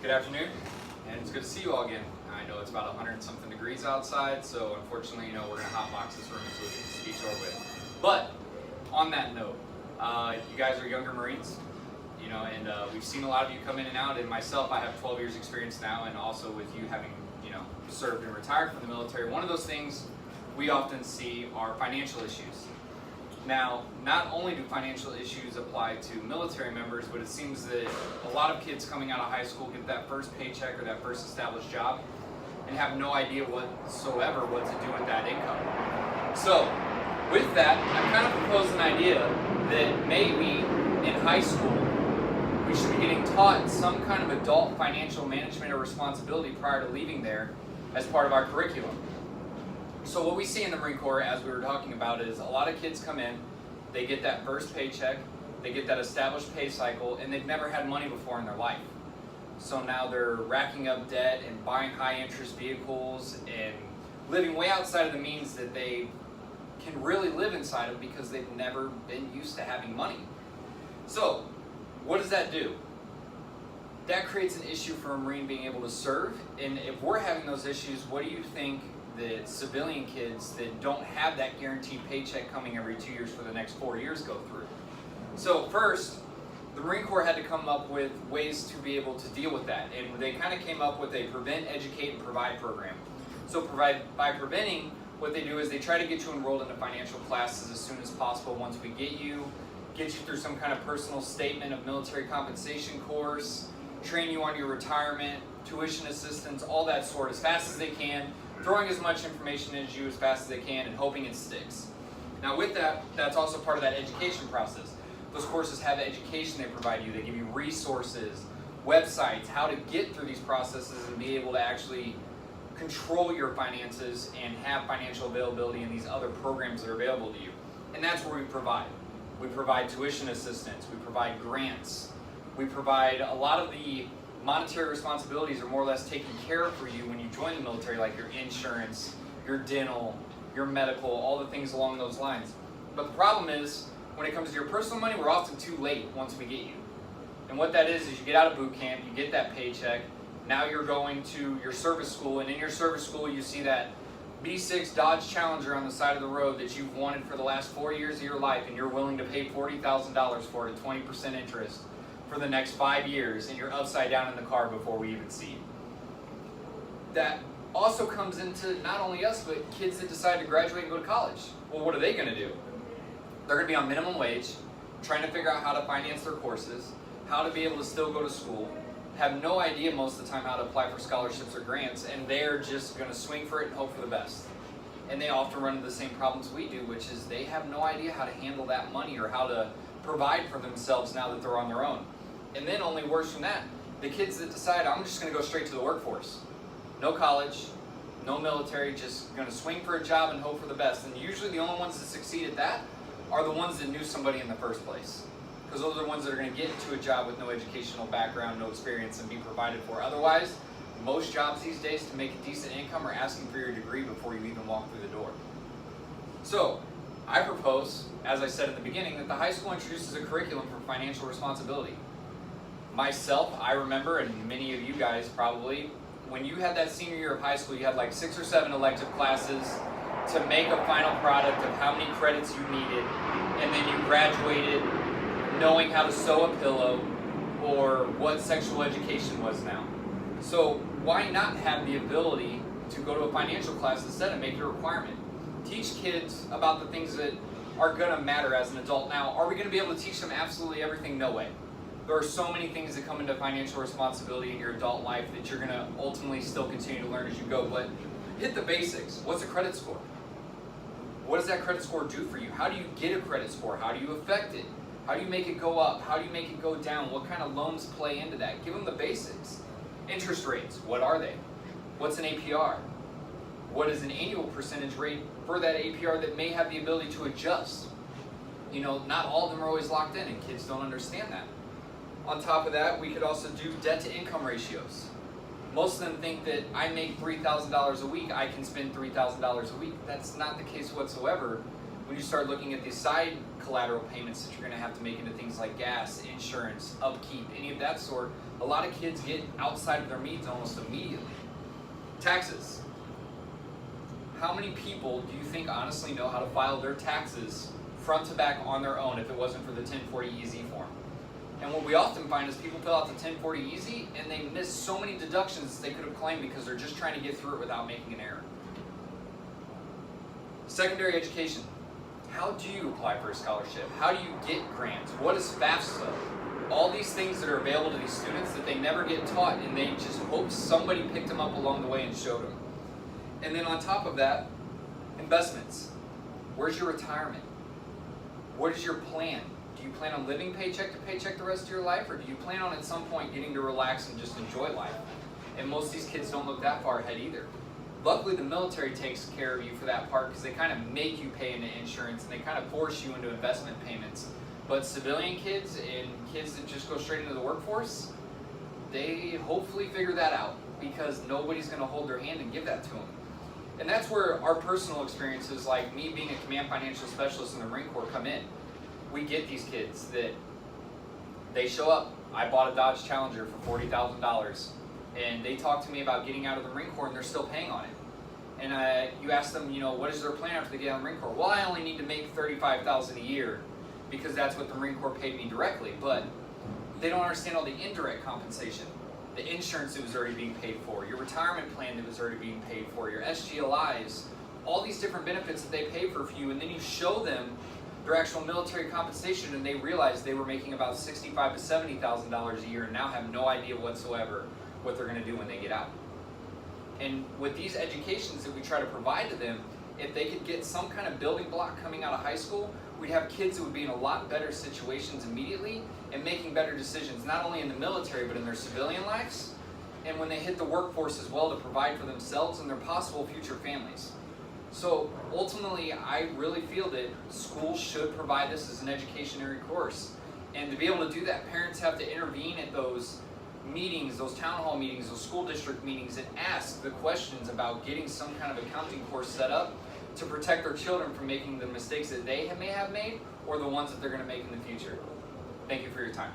Good afternoon, and it's good to see you all again. I know it's about 100 and something degrees outside, so unfortunately, we're gonna hotbox this room so we can speak over with. But on that note, you guys are younger Marines, and we've seen a lot of you come in and out. And myself, I have 12 years experience now, and also with you having, served and retired from the military. One of those things we often see are financial issues. Now, not only do financial issues apply to military members, but it seems that a lot of kids coming out of high school get that first paycheck or that first established job and have no idea whatsoever what to do with that income. So, with that, I kind of proposed an idea that maybe in high school we should be getting taught some kind of adult financial management or responsibility prior to leaving there as part of our curriculum. So what we see in the Marine Corps, as we were talking about, is a lot of kids come in, they get that first paycheck, they get that established pay cycle, and they've never had money before in their life. So now they're racking up debt and buying high interest vehicles and living way outside of the means that they can really live inside of because they've never been used to having money. So what does that do? That creates an issue for a Marine being able to serve. And if we're having those issues, what do you think that civilian kids that don't have that guaranteed paycheck coming every 2 years for the next 4 years go through? So first, the Marine Corps had to come up with ways to be able to deal with that. And they kind of came up with a prevent, educate, and provide program. So by preventing, what they do is they try to get you enrolled into financial classes as soon as possible. Once we get you through some kind of personal statement of military compensation course, train you on your retirement, tuition assistance, all that sort as fast as they can, throwing as much information at you as fast as they can and hoping it sticks. Now with that, that's also part of that education process. Those courses have education they provide you. They give you resources, websites, how to get through these processes and be able to actually control your finances and have financial availability in these other programs that are available to you. And that's where we provide. We provide tuition assistance, we provide grants, we provide a lot of the monetary responsibilities are more or less taken care of for you when you join the military, like your insurance, your dental, your medical, all the things along those lines. But the problem is, when it comes to your personal money, we're often too late once we get you. And what that is you get out of boot camp, you get that paycheck, now you're going to your service school, and in your service school you see that B6 Dodge Challenger on the side of the road that you've wanted for the last 4 years of your life, and you're willing to pay $40,000 for it at 20% interest for the next 5 years, and you're upside down in the car before we even see you. That also comes into not only us, but kids that decide to graduate and go to college. Well, what are they going to do? They're going to be on minimum wage, trying to figure out how to finance their courses, how to be able to still go to school, have no idea most of the time how to apply for scholarships or grants, and they're just going to swing for it and hope for the best. And they often run into the same problems we do, which is they have no idea how to handle that money or how to provide for themselves now that they're on their own. And then only worse than that, the kids that decide, I'm just going to go straight to the workforce. No college, no military, just going to swing for a job and hope for the best. And usually the only ones that succeed at that are the ones that knew somebody in the first place. Because those are the ones that are going to get into a job with no educational background, no experience, and be provided for. Otherwise, most jobs these days to make a decent income are asking for your degree before you even walk through the door. So, I propose, as I said at the beginning, that the high school introduces a curriculum for financial responsibility. Myself, I remember, and many of you guys probably, when you had that senior year of high school, you had like 6 or 7 elective classes to make a final product of how many credits you needed, and then you graduated knowing how to sew a pillow or what sexual education was now. So why not have the ability to go to a financial class instead and make it a requirement? Teach kids about the things that are going to matter as an adult. Now, are we going to be able to teach them absolutely everything? No way. There are so many things that come into financial responsibility in your adult life that you're going to ultimately still continue to learn as you go. But hit the basics. What's a credit score? What does that credit score do for you? How do you get a credit score? How do you affect it? How do you make it go up? How do you make it go down? What kind of loans play into that? Give them the basics. Interest rates, what are they? What's an APR? What is an annual percentage rate for that APR that may have the ability to adjust? Not all of them are always locked in, and kids don't understand that. On top of that, we could also do debt to income ratios. Most of them think that I make $3,000 a week, I can spend $3,000 a week. That's not the case whatsoever. when you start looking at the side collateral payments that you're going to have to make into things like gas, insurance, upkeep, any of that sort, a lot of kids get outside of their means almost immediately. Taxes. How many people do you think honestly know how to file their taxes front to back on their own if it wasn't for the 1040 EZ form? And what we often find is people fill out the 1040 EZ and they miss so many deductions they could have claimed because they're just trying to get through it without making an error. Secondary education. How do you apply for a scholarship? How do you get grants? What is FAFSA? All these things that are available to these students that they never get taught, and they just hope somebody picked them up along the way and showed them. And then on top of that, investments. Where's your retirement? What is your plan? Do you plan on living paycheck to paycheck the rest of your life, or do you plan on at some point getting to relax and just enjoy life? And most of these kids don't look that far ahead either. Luckily, the military takes care of you for that part because they kind of make you pay into insurance and they kind of force you into investment payments. But civilian kids and kids that just go straight into the workforce, they hopefully figure that out because nobody's going to hold their hand and give that to them. And that's where our personal experiences, like me being a command financial specialist in the Marine Corps, come in. We get these kids that they show up. I bought a Dodge Challenger for $40,000. And they talk to me about getting out of the Marine Corps and they're still paying on it. And you ask them, what is their plan after they get out of the Marine Corps? Well, I only need to make $35,000 a year because that's what the Marine Corps paid me directly. But they don't understand all the indirect compensation, the insurance that was already being paid for, your retirement plan that was already being paid for, your SGLIs, all these different benefits that they pay for you. And then you show them their actual military compensation and they realize they were making about $65,000 to $70,000 a year and now have no idea whatsoever what they're going to do when they get out. And with these educations that we try to provide to them, if they could get some kind of building block coming out of high school, we'd have kids that would be in a lot better situations immediately and making better decisions, not only in the military, but in their civilian lives, and when they hit the workforce as well to provide for themselves and their possible future families. So ultimately, I really feel that schools should provide this as an educationary course. And to be able to do that, parents have to intervene at those meetings, those town hall meetings, those school district meetings, and ask the questions about getting some kind of accounting course set up to protect their children from making the mistakes that they may have made or the ones that they're going to make in the future. Thank you for your time.